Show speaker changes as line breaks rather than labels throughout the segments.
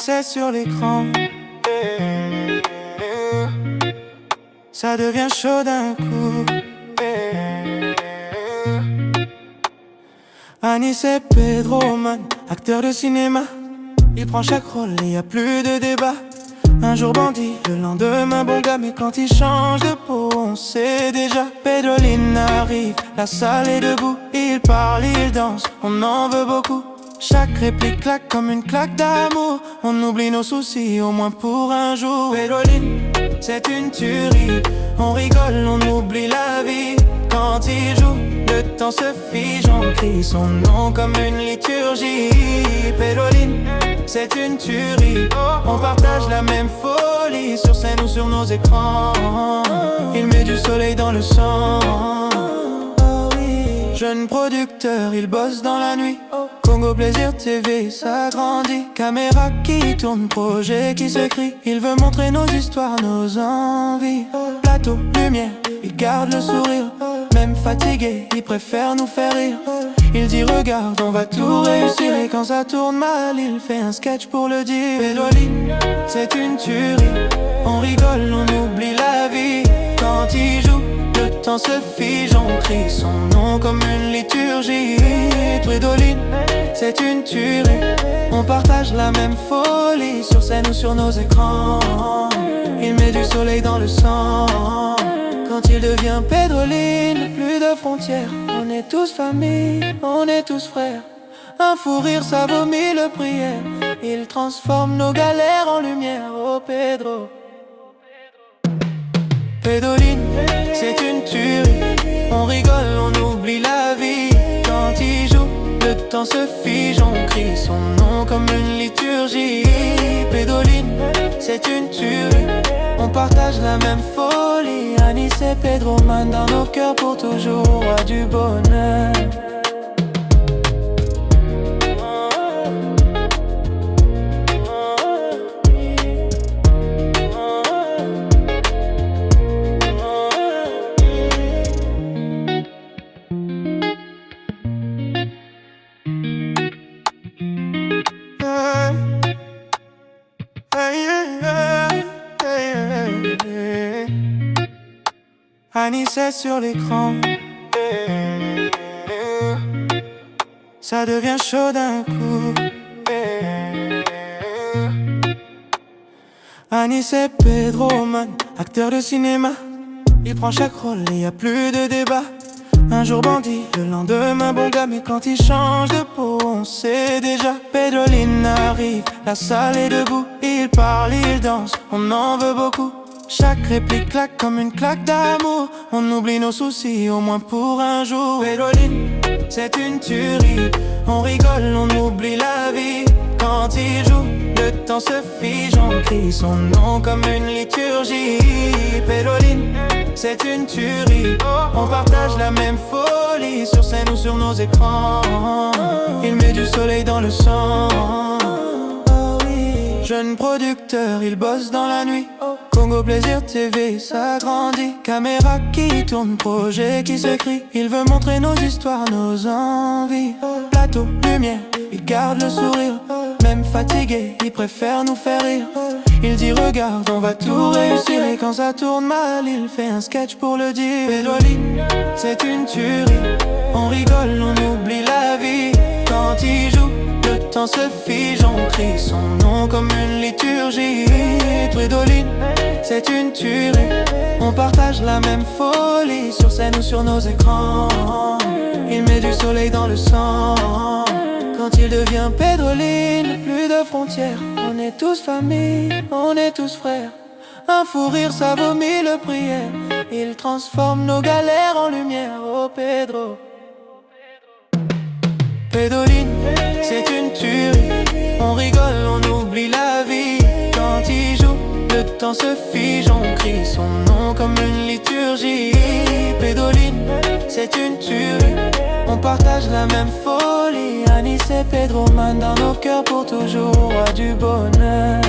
c'est sur l'écran. Ça devient chaud d'un coup. Anis et Pedro, man, acteur de cinéma. Il prend chaque rôle et y a plus de débat. Un jour bandit, le lendemain bon gars. Mais quand il change de peau, on sait déjà. Pedroline arrive, la salle est debout. Il parle, il danse, on en veut beaucoup. Chaque réplique claque comme une claque d'amour. On oublie nos soucis, au moins pour un jour. Pedroline, c'est une tuerie. On rigole, on oublie la vie. Quand il joue, le temps se fige. On crie son nom comme une liturgie. Pedroline, c'est une tuerie. On partage la même folie, sur scène ou sur nos écrans. Il met du soleil dans le sang. Jeune producteur, il bosse dans la nuit. Congo Plaisir TV, ça grandit. Caméra qui tourne, projet qui se crie. Il veut montrer nos histoires, nos envies. Plateau, lumière, il garde le sourire. Même fatigué, il préfère nous faire rire. Il dit regarde, on va tout réussir. Et quand ça tourne mal, il fait un sketch pour le dire. Pedroline, c'est une tuerie. On rigole, on oublie la vie. Quand il joue, le temps se fige. On crie son nom comme une liturgie. Pedroline, c'est une tuerie. On partage la même folie, sur scène ou sur nos écrans. Il met du soleil dans le sang. Quand il devient Pedroline, plus de frontières. On est tous famille, on est tous frères. Un fou rire, ça vaut mille prières. Il transforme nos galères en lumière. Oh Pedro. Pedroline, c'est une tuerie. On rigole, on oublie la vie. Quand il joue, le temps se fige. On crie son nom comme une liturgie. Pedroline, c'est une tuerie. On partage la même folie. Anis et Pedro, man, dans nos cœurs pour toujours. Roi du bonheur. Anis c'est sur l'écran. Ça devient chaud d'un coup. Anis et Pedro, man, acteur de cinéma. Il prend chaque rôle et y a plus de débat. Un jour bandit, le lendemain bon gars. Mais quand il change de peau, on sait déjà. Pedroline arrive, la salle est debout. Il parle, il danse, on en veut beaucoup. Chaque réplique claque comme une claque d'amour. On oublie nos soucis, au moins pour un jour. Pedroline, c'est une tuerie. On rigole, on oublie la vie. Quand il joue, le temps se fige. On crie son nom comme une liturgie. Pedroline, c'est une tuerie. On partage la même folie, sur scène ou sur nos écrans. Il met du soleil dans le sang. Jeune producteur, il bosse dans la nuit. Congo Plaisir TV, ça grandit. Caméra qui tourne, projet qui se crie. Il veut montrer nos histoires, nos envies. Plateau, lumière, il garde le sourire. Même fatigué, il préfère nous faire rire. Il dit regarde, on va tout réussir. Et quand ça tourne mal, il fait un sketch pour le dire. Pedroline, c'est une tuerie. On rigole, on oublie la vie. Quand il joue, le temps se fige. On crie son nom comme une liturgie. Pedroline, c'est une tuerie. On partage la même folie, sur scène ou sur nos écrans. Il met du soleil dans le sang. Quand il devient Pedroline, plus de frontières. On est tous famille, on est tous frères. Un fou rire, ça vaut mille prières. Il transforme nos galères en lumière. Oh Pedro. Pedroline, c'est une tuerie. On rigole, on oublie la vie. Quand il joue, le temps se fige. On crie son nom comme une liturgie. Pedroline, c'est une tuerie. On partage la même folie. Anis et Pedro, man, dans nos cœurs pour toujours. Roi du bonheur.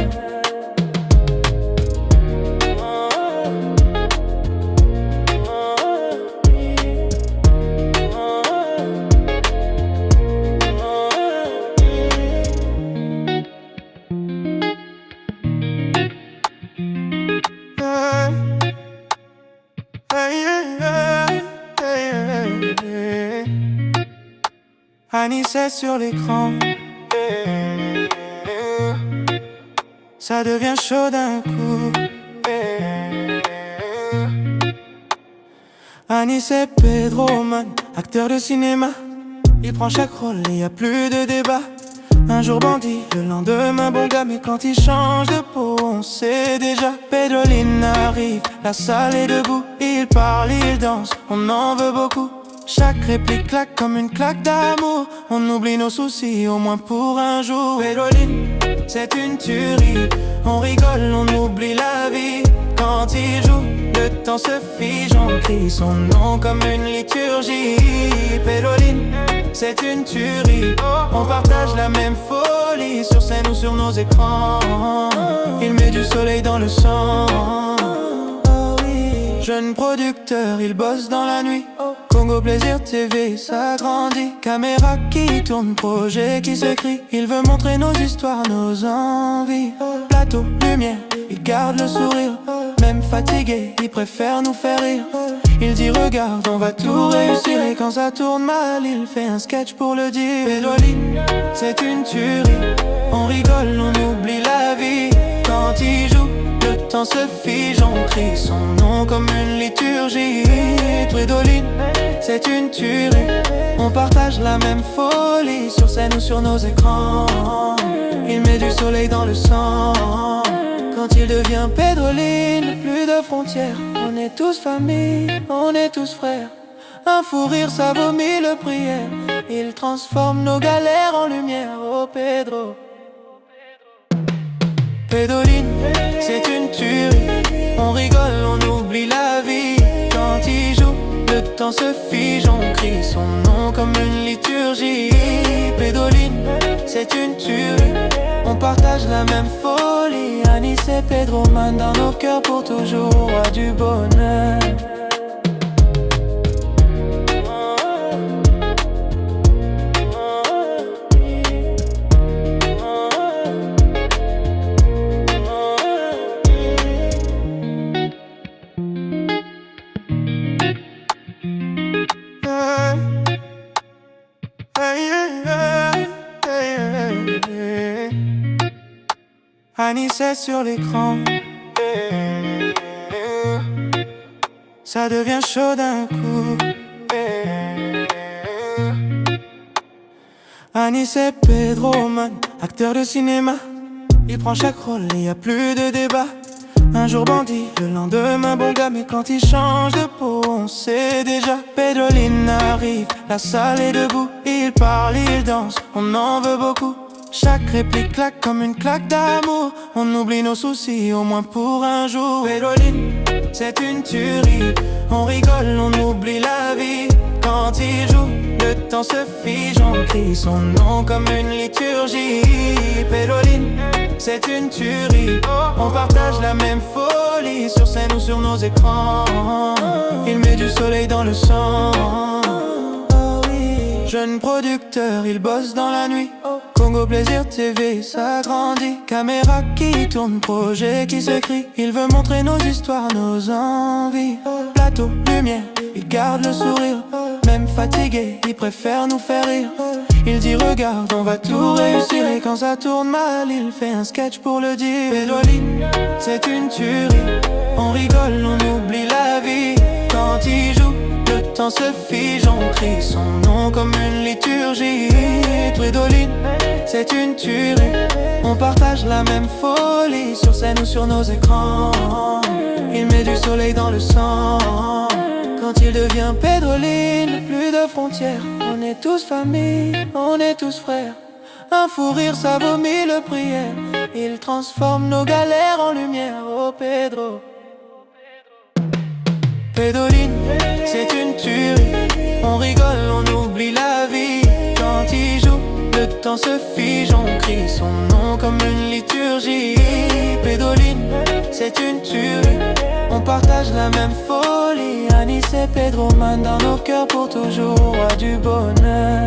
Anis est sur l'écran. Ça devient chaud d'un coup. Anis et Pedro, man, acteur de cinéma. Il prend chaque rôle et y a plus de débat. Un jour bandit, le lendemain bon gars. Mais quand il change de peau, on sait déjà. Pedroline arrive, la salle est debout. Il parle, il danse, on en veut beaucoup. Chaque réplique claque comme une claque d'amour. On oublie nos soucis, au moins pour un jour. Pedroline, c'est une tuerie. On rigole, on oublie la vie. Quand il joue, le temps se fige. On crie son nom comme une liturgie. Pedroline, c'est une tuerie. On partage la même folie, sur scène ou sur nos écrans. Il met du soleil dans le sang. Jeune producteur, il bosse dans la nuit. Congo Plaisir TV, ça grandit. Caméra qui tourne, projet qui s'écrit. Il veut montrer nos histoires, nos envies. Plateau, lumière, il garde le sourire. Même fatigué, il préfère nous faire rire. Il dit regarde, on va tout réussir. Et quand ça tourne mal, il fait un sketch pour le dire. Pedroline, c'est une tuerie. On rigole, on oublie la vie. Quand il joue, le temps se fige. On crie son nom comme une liturgie. Pedroline, c'est une tuerie. On partage la même folie, sur scène ou sur nos écrans. Il met du soleil dans le sang. Quand il devient Pedroline, plus de frontières. On est tous famille, on est tous frères. Un fou rire, ça vaut mille prières. Il transforme nos galères en lumière. Oh Pedro. Pedroline, c'est une tuerie. On rigole, on oublie la vie. Quand il joue, le temps se fige. On crie son nom comme une liturgie. Pedroline, c'est une tuerie. On partage la même folie. Anis et Pedro, man, dans nos cœurs pour toujours. Roi du bonheur. Anis est sur l'écran. Ça devient chaud d'un coup. Anis et Pedro, man, acteur de cinéma. Il prend chaque rôle et y a plus de débat. Un jour bandit, le lendemain bon gars. Mais quand il change de peau, on sait déjà. Pedroline arrive, la salle est debout. Il parle, il danse, on en veut beaucoup. Chaque réplique claque comme une claque d'amour. On oublie nos soucis, au moins pour un jour. Pedroline, c'est une tuerie. On rigole, on oublie la vie. Quand il joue, le temps se fige. On crie son nom comme une liturgie. Pedroline, c'est une tuerie. On partage la même folie, sur scène ou sur nos écrans. Il met du soleil dans le sang. Jeune producteur, il bosse dans la nuit. Congo Plaisir TV, ça grandit. Caméra qui tourne, projet qui s'écrit. Il veut montrer nos histoires, nos envies. Plateau, lumière, il garde le sourire. Même fatigué, il préfère nous faire rire. Il dit regarde, on va tout réussir. Et quand ça tourne mal, il fait un sketch pour le dire. Pedroline, c'est une tuerie. On rigole, on oublie la vie. Quand il joue, le temps se fige. On crie son nom comme une liturgie. Pedroline, c'est une tuerie. On partage la même folie, sur scène ou sur nos écrans. Il met du soleil dans le sang. Quand il devient Pedroline, plus de frontières. On est tous famille, on est tous frères. Un fou rire, ça vaut mille prières. Il transforme nos galères en lumière. Oh Pedro. Pedroline, c'est une tuerie. On rigole, on oublie la vie. Quand il joue, le temps se fige. On crie son nom comme une liturgie. Pedroline, c'est une tuerie. On partage la même folie. Anis et Pedro, man, dans nos cœurs pour toujours. Roi du bonheur.